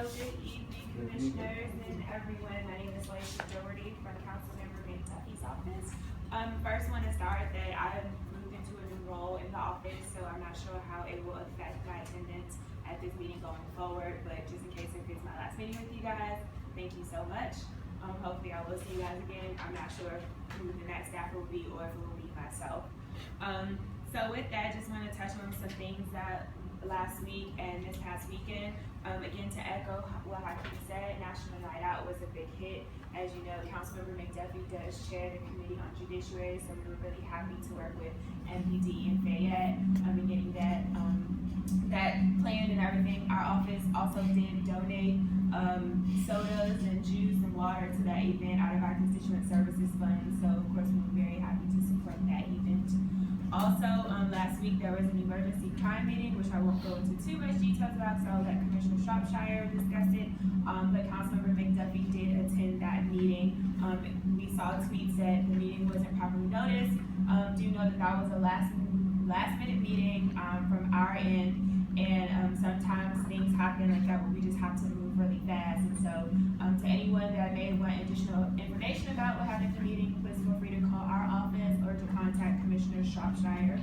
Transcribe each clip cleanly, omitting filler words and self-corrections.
Good evening, commissioners and everyone. My name is Lacey Doherty from Councilmember McDuffie's office. First want to start that I've moved into a new role in the office, so I'm not sure how it will affect my attendance at this meeting going forward, but just in case if it's my last meeting with you guys, thank you so much. Hopefully I will see you guys again. I'm not sure who the next staff will be or if it will be myself. So with that, just want to touch on some things that last week and this past weekend. Again, to echo what Hakeem said, National Night Out was a big hit. As you know, Councilmember McDuffie does chair the Committee on Judiciary, so we were really happy to work with MPD and Fayette in getting that planned and everything. Our office also did donate sodas and juice and water to that event out of our Constituent Services Fund, so of course we were very happy to support that event. Also, last week there was an emergency crime meeting, which I won't go into too much details about, so I'll let Commissioner Shropshire discuss it. But Councilmember McDuffie did attend that meeting. We saw tweets that the meeting wasn't properly noticed. Do know that that was a last minute meeting from our end, and sometimes things happen like that where we just have to move really fast. And so, to anyone that may want additional information about what happened at the meeting, please feel free to call our office or to contact Commissioner Shropshire.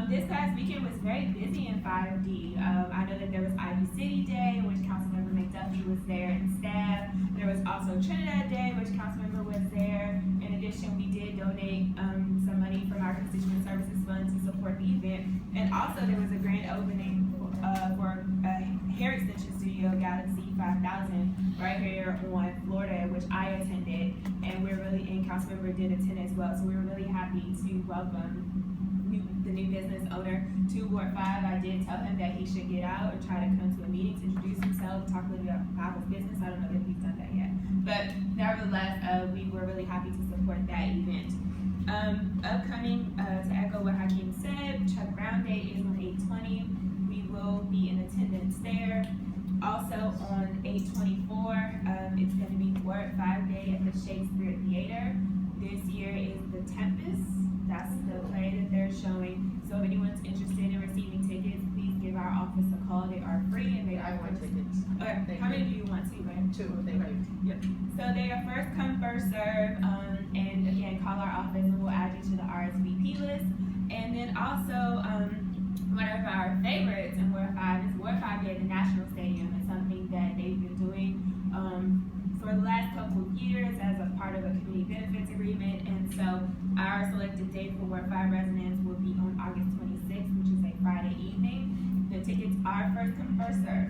This past weekend was very busy in 5D. I know that there was Ivy City Day, which Councilmember McDuffie was there and staff. There was also Trinidad Day, which Councilmember was there. In addition, we did donate some money from our Constituent Services Fund to support the event. And also there was a grand opening for a hair extension studio, Galaxy 5000, right here on Florida, which I attended. And Councilmember did attend as well. So we were really happy to welcome the new business owner to Ward 5. I did tell him that he should get out and try to come to a meeting to introduce himself, talk a little bit about his business. I don't know if he's done that yet. But nevertheless, we were really happy to support that event. Upcoming, to echo what Hakeem said, Chuck Brown Day is on 8/20. We will be in attendance there. Also on 8/24, it's going to be Ward 5 Day at the Shakespeare Theater. This year is The Tempest. That's the play that they're showing. So if anyone's interested in receiving tickets, please give our office a call. They are free and they are tickets. How many do you want to? Right? 2, thank you. Yep. So they are first come, first serve. And again, call our office and we'll add you to the RSVP list. And then also, one of our favorites in Ward 5 is Ward 5 Day at the National Stadium. It's something that they've been doing for the last couple of years as a part of a community benefits agreement. And so our selected date for Ward 5 residents will be on August 26th, which is a Friday evening. The tickets are first come, first serve.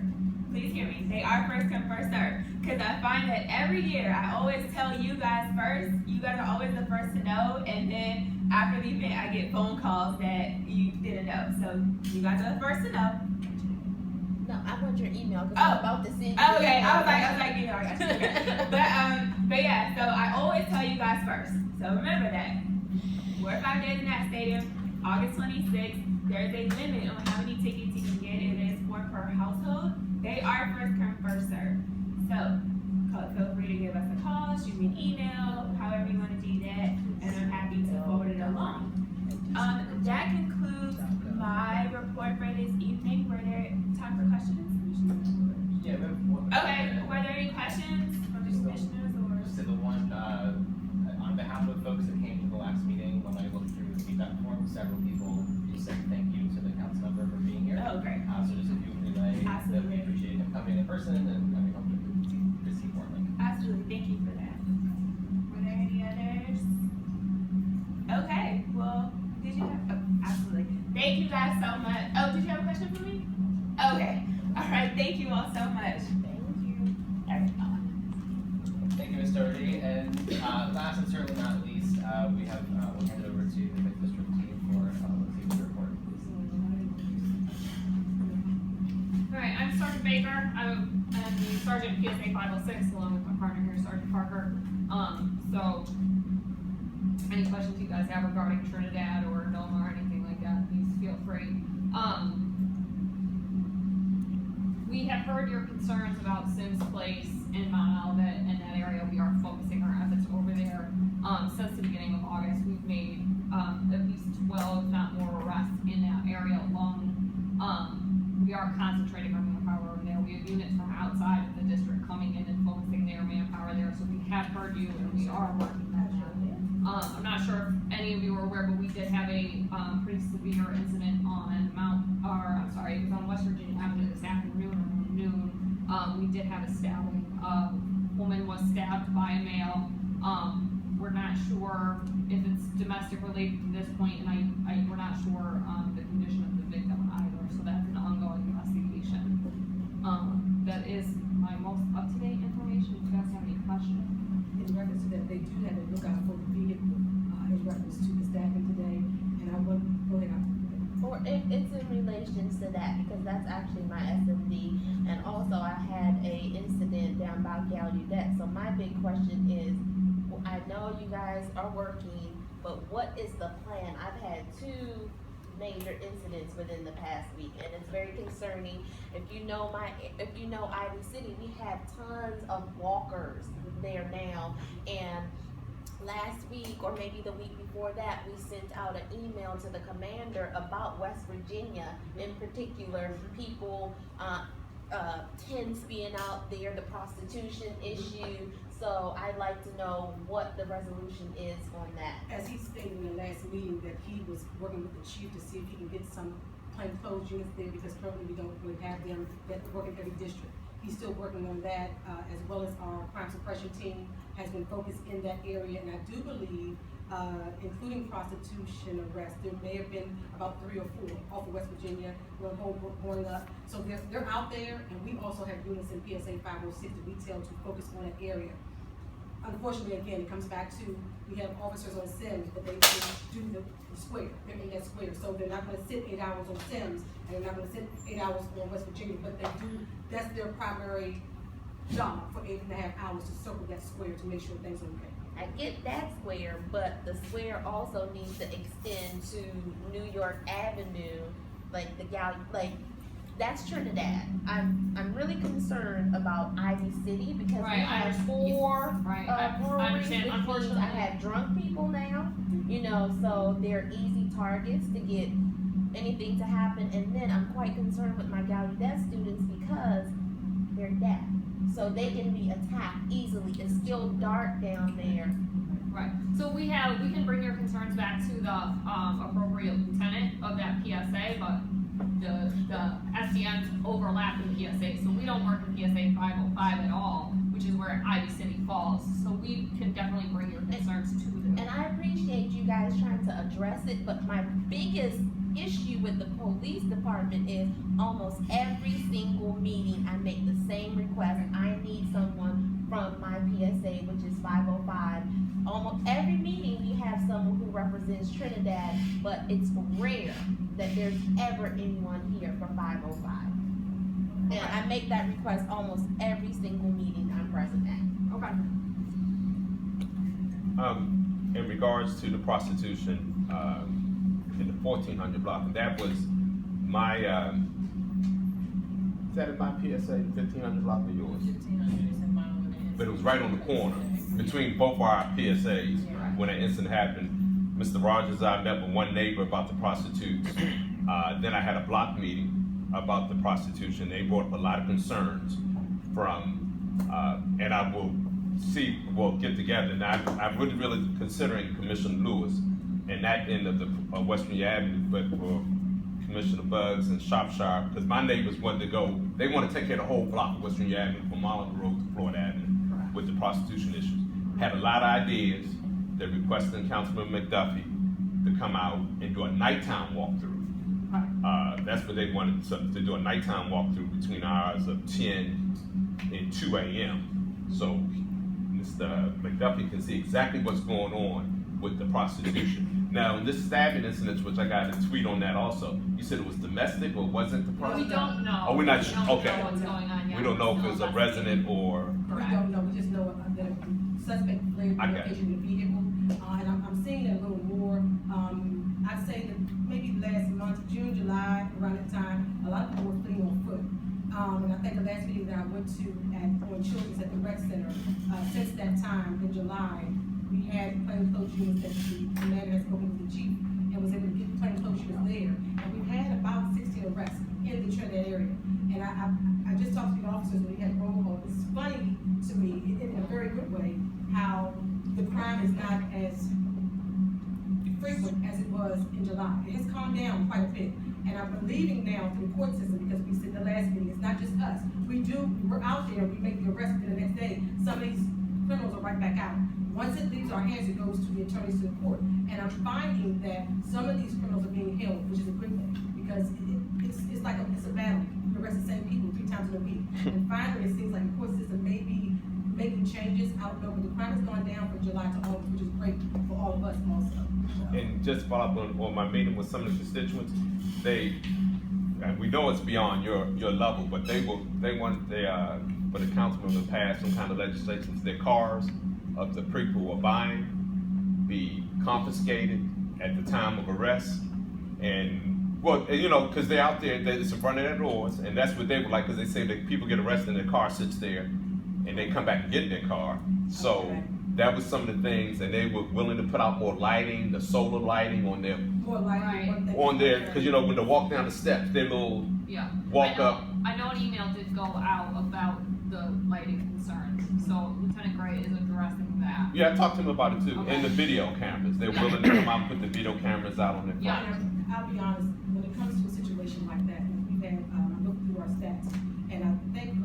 Please hear me. They are first come, first serve. Because I find that every year I always tell you guys first. You guys are always the first to know. And then after the event, I get phone calls that you didn't know. So you guys are the first to know. No, I want your email because I'm about to send you. Oh, okay. I was like, you know, I got you. Okay. But yeah, so I always tell you guys first. So remember that. Ward 5 Days in that stadium, August 26th. There's a limit on how many tickets you can get. It is 4 per household. They are first come, first serve. So feel free to give us a call, shoot me an email, however you want to do that, and I'm happy to forward it along. That concludes my report for this evening. Were there time for questions? Yeah, we have one. Okay, were there any questions from the commissioners or? Just to the one, on behalf of folks that came to the last meeting, when I looked through the feedback form, several people said thank you to the council member for being here. Oh, great. So just if you would relay that we appreciate him coming in person and we hope to see more. Absolutely, thank you for that. Were there any others? Okay, well, did you have, absolutely. Thank you guys so much. Oh, did you have a question for me? Okay, all right, thank you all so much. Thank you. Thank you, Ms. Doherty. And last and certainly not least, we have, we'll hand it over to the Fifth District team for the report. All right, I'm Sergeant Baker. I'm the Sergeant PSA 506, along with my partner here, Sergeant Parker. So any questions you guys have regarding Trinidad or Noma or anything like that, please feel free. We have heard your concerns about Sims Place and Mount Olivet and that area. We are focusing our efforts over there. Since the beginning of August, we've made at least 12, if not more, arrests in that area alone. We are concentrating our manpower over there. we have units from outside of the district coming in and focusing their manpower there, so we have heard you and we are working on that. I'm not sure if any of you are aware, but we did have a, pretty severe incident on it was on West Virginia Avenue this afternoon around noon. We did have a stabbing. A woman was stabbed by a male. We're not sure if it's domestic related to this point, and we're not sure, the condition of the victim either, so that's an ongoing investigation. That is my most up-to-date information. If you guys have any questions? In reference to that, they do have a lookout for the vehicle, in reference to the staffing today, and I want, go ahead. Or it's in relations to that, because that's actually my SMD, and also I had a incident down by Gallaudet. So my big question is, I know you guys are working, but what is the plan? I've had 2 major incidents within the past week, and it's very concerning. If you know Ivy City, we have tons of walkers there now, and last week, or maybe the week before that, we sent out an email to the commander about West Virginia, in particular, people, tents being out there, the prostitution issue. So I'd like to know what the resolution is on that. As he stated in the last meeting, that he was working with the chief to see if he can get some plainclothes units there, because currently we don't really have them that work in every district. He's still working on that, as well as our crime suppression team has been focused in that area, and I do believe, including prostitution arrests, there may have been about 3 or 4 off of West Virginia, going up. So they're out there, and we also have units in PSA 506 that we tell to focus on that area. Unfortunately, again, it comes back to, we have officers on SIMS, but they do the square, they're in that square, so they're not gonna sit 8 hours on SIMS, and they're not gonna sit 8 hours on West Virginia, but they do, that's their primary job, for 8.5 hours to circle that square to make sure things are okay. I get that square, but the square also needs to extend to New York Avenue, like that's Trinidad. I'm really concerned about Ivy City, because we Right, I have understand. 4 Right, I breweries, understand. which means Unfortunately- I have drunk people now, so they're easy targets to get anything to happen. And then I'm quite concerned with my Gallaudet students, because they're deaf, so they can be attacked easily. It's still dark down there. Right, so we can bring your concerns back to the, appropriate lieutenant of that PSA, but the SDMs overlap in PSA, so we don't work in PSA 505 at all, which is where Ivy City falls, so we can definitely bring your concerns to them. And I appreciate you guys trying to address it, but my biggest issue with the police department is almost every single meeting I make the same request. I need someone from my PSA, which is 505. Almost every meeting we have someone who represents Trinidad, but it's rare that there's ever anyone here for 505. And I make that request almost every single meeting I'm present at. Okay. In regards to the prostitution, in the 1400 block, and that was my, is that in my PSA, the 1500 block or yours? 1500 is in mine. But it was right on the corner, between both our PSAs, when that incident happened. Mr. Rogers and I met with one neighbor about the prostitutes. Then I had a block meeting about the prostitution. They brought up a lot of concerns from, and I will see, we'll get together. Now, I'm really considering Commissioner Lewis and that end of the West Virginia Avenue, but for Commissioner Buggs and Shropshire, because my neighbors wanted to go, they want to take care of the whole block of West Virginia Avenue from Marlon Road to Florida Avenue with the prostitution issues. Had a lot of ideas. They're requesting Councilman McDuffie to come out and do a nighttime walkthrough. That's what they wanted, to do a nighttime walkthrough between hours of 10 and 2 a.m. So Mr. McDuffie can see exactly what's going on with the prostitution. Now, this stabbing incident, which I got a tweet on that also, you said it was domestic or wasn't the person? We don't know. Oh, we're not We sure. don't Okay. know what's going on yet. We don't know if it's a resident or, We Correct. don't know, we just know that the suspect fled the I got location of the vehicle, and I'm seeing that a little more. I'd say that maybe last month, June, July, around that time, a lot of people were fleeing on foot. And I think the last meeting that I went to on Children's at the rec center, since that time, in July, we had plainclothes units that the commander has spoken with the chief and was able to get plainclothes units there. And we've had about 16 arrests in the Trinidad area. And I just talked to officers when we had robocall. It's funny to me, in a very good way, how the crime is not as frequent as it was in July. It has calmed down quite a bit. And I'm believing now through the court system, because we said the last meeting, it's not just us. We're out there, we make the arrest, and the next day, some of these criminals are right back out. Once it leaves our hands, it goes to the attorneys to the court. And I'm finding that some of these criminals are being held, which is a good thing, because it's like it's a battle. You arrest the same people 3 times in a week. And finally, it seems like the court system may be making changes. I don't know, but the crime has gone down from July to August, which is great for all of us also. And just follow up on my meeting with some of the constituents, and we know it's beyond your level, but they want for the councilman to pass some kind of legislation for their cars of the people who are buying be confiscated at the time of arrest. And well, you know, because they're out there, it's in front of their doors, and that's what they would like, because they say that people get arrested and their car sits there, and they come back and get in their car. So Okay. that was some of the things, and they were willing to put out more lighting, the solar lighting on their More likely, Right. one thing. because you know when they walk down the steps, their little Yeah. walk up. I know an email did go out about the lighting concerns, so Lieutenant Gray is addressing that. Yeah, I talked to him about it too, Okay. and the video cameras. They're willing to come out and put the video cameras out on their Yeah. cars. And I'll be honest, when it comes to a situation like that, we've had, looked through our stats, and I think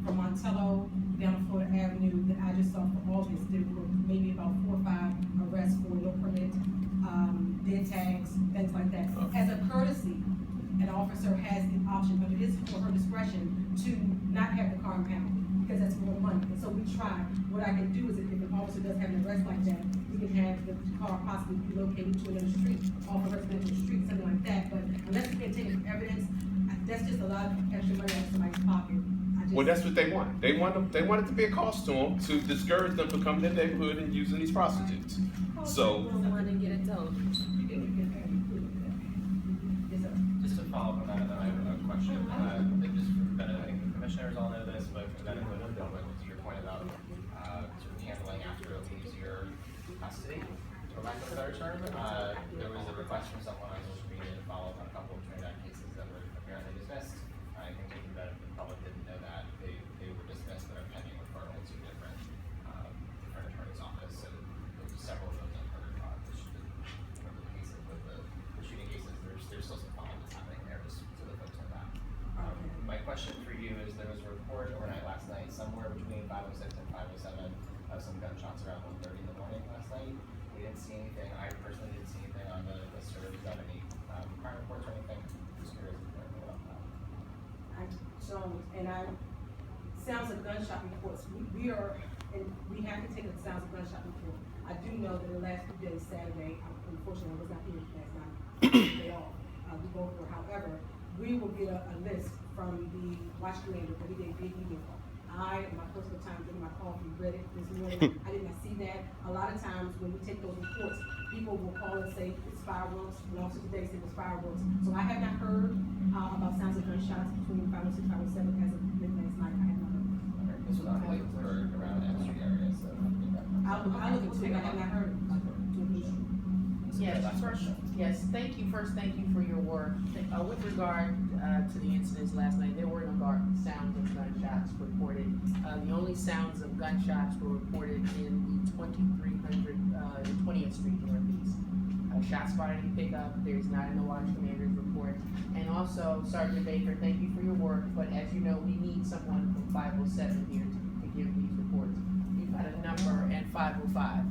from Montello down to Florida Avenue, that I just saw for August, there were maybe about 4 or 5 arrests for no permit, dead tags, things like that. As a courtesy, an officer has the option, under his or her discretion, to not have the car impounded, because that's more money. And so we try. What I can do is, if an officer does have an arrest like that, we can have the car possibly be located to another street, off a residential street, something like that. But unless we can take it for evidence, that's just a lot of extra money out of somebody's pocket. Well, that's what they want. They want it to be a cost to them to discourage them from coming to their neighborhood and using these prostitutes. So Don't wanna get it told. Yes, sir. Just to follow up on that, and then I have a question. Just for the benefit, I think the commissioners all know this, but for the benefit of the public, to your point about sort of handling after it leaves your custody, for lack of a better term, there was a request from someone on social media to follow up on a couple of Trinidad cases that were apparently dismissed. I think taking the benefit of the public didn't know that they were dismissed, but are pending referral to different attorney's office. So there's several of those unheard of. One of the cases with the shooting cases, there's still some follow-up that's happening there, just so the folks know that. My question for you is, there was a report overnight last night, somewhere between 5:06 and 5:07, of some gunshots around 1:30 in the morning last night. We didn't see anything, I personally didn't see anything on the listserv. Is that any crime reports or anything? Just curious if you know about that. I don't, and sounds of gunshot reports, we are, and we have to take a sounds of gunshot report. I do know that the last few days, Saturday, unfortunately, I was not here last night, day off, we go for, however, we will get a list from the watch commander, every day, big email. I, in my personal time, getting my coffee, read it this morning, I did not see that. A lot of times, when we take those reports, people will call and say it's fireworks, and also today said it's fireworks. So I have not heard, about sounds of gunshots between 5:06 and 5:07 as of midnight last night, I have not heard. Okay, this was on Williamsburg around M Street area, so. I think that- I'll look into it, I have not heard. Yes, Last first, question. yes, thank you for your work. With regard, to the incidents last night, there were no sounds of gunshots reported. The only sounds of gunshots were reported in the 20th Street Northeast. Shots fired in pickup, there's not in the watch commander's report. And also, Sergeant Baker, thank you for your work, but as you know, we need someone from 507 here to give these reports. You've got a number and 505,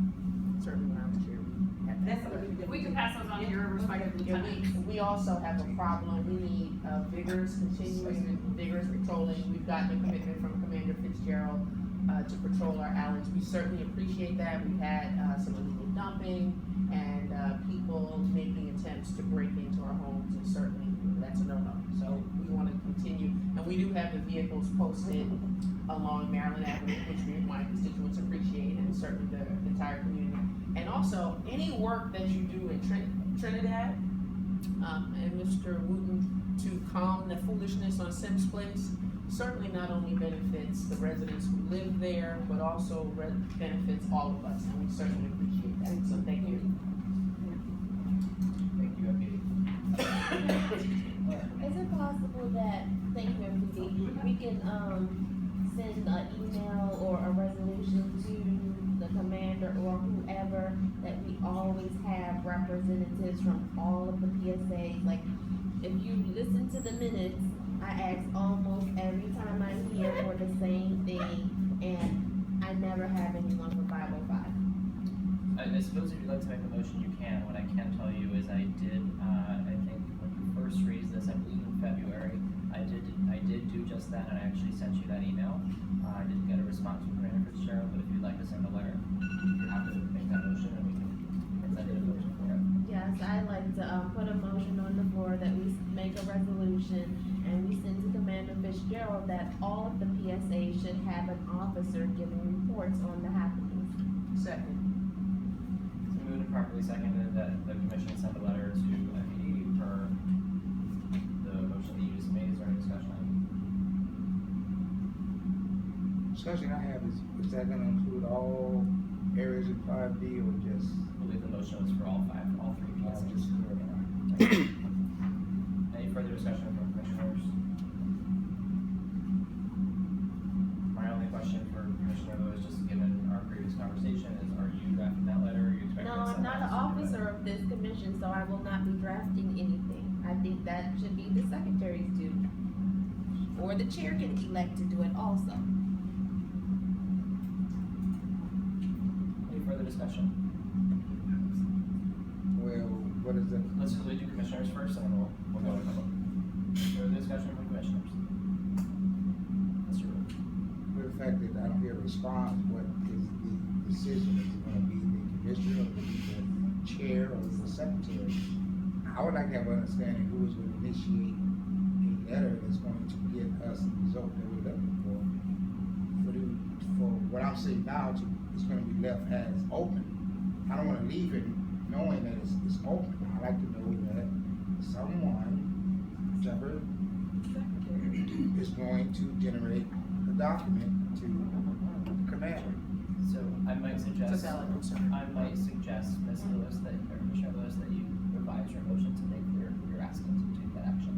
certainly when I was here. we had that. That's something we We can pass those on to your respective Yeah, lieutenants. we also have a problem, we need vigorous patrolling. We've gotten a commitment from Commander Fitzgerald, to patrol our alleys. We certainly appreciate that. We've had, some illegal dumping and, people making attempts to break into our homes, and certainly that's a no-no. So we wanna continue, and we do have the vehicles posted along Maryland Avenue, which my constituents appreciate, and certainly the entire community. And also, any work that you do in Trinidad, and Mr. Wooten, to calm the foolishness on Sims Place, certainly not only benefits the residents who live there, but also benefits all of us, and we certainly appreciate that, so thank you. Thank you, Deputy. Is it possible that thing here, PD. We can, send an email or a resolution to the commander or whoever that we always have representatives from all of the PSAs. Like, if you listen to the minutes, I ask almost every time I'm here for the same thing, and I never have anyone for 505. I suppose if you'd like to make a motion, you can. What I can tell you is I did, I think when you first raised this, I believe in February, I did do just that, and I actually sent you that email. I didn't get a response from Commander Fitzgerald, but if you'd like to send a letter, you're happy to make that motion, and we can present a motion for it. Yes, I'd like to, put a motion on the floor that we make a resolution and we send to Commander Fitzgerald that all of the PSA should have an officer giving reports on the happenings. Second. So moved and properly seconded that the commission send a letter to FED per the motion that you just made. Is there any discussion? Discussion I have is that gonna include all areas in 5D or just? I believe the motion was for all three PSAs. Just Any further discussion from commissioners? My only question for Commissioner Lewis, just given our previous conversation, is are you drafting that letter, or are you expecting? No, I'm not an officer of this commission, so I will not be drafting anything. I think that should be the secretary's duty. Or the chair can elect to do it also. Any further discussion? Well, what is it? Let's do commissioners first, and then we'll go to public. Further discussion from commissioners? Mr. Wood. For the fact that I don't hear a response, what is the decision? Is it gonna be the commissioner, or the chair, or the secretary? I would like to have an understanding who is going to initiate a letter that's going to get us the result that we're looking for. For what I'm saying now, it's gonna be left as open. I don't wanna leave it knowing that it's open. I like to know that someone, whichever, is going to generate a document to the commander. So I might suggest, It's a valid concern. Ms. Lewis, or Commissioner Lewis, that you revise your motion to make clear who you're asking to take that action.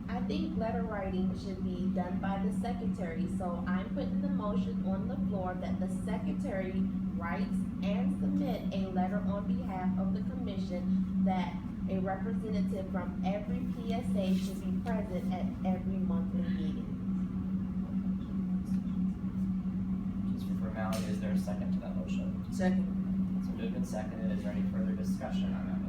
I think letter writing should be done by the secretary, so I'm putting the motion on the floor that the secretary writes and submit a letter on behalf of the commission that a representative from every PSA should be present at every monthly meeting. Just for formality, is there a second to that motion? Second. So moved and seconded, is there any further discussion on that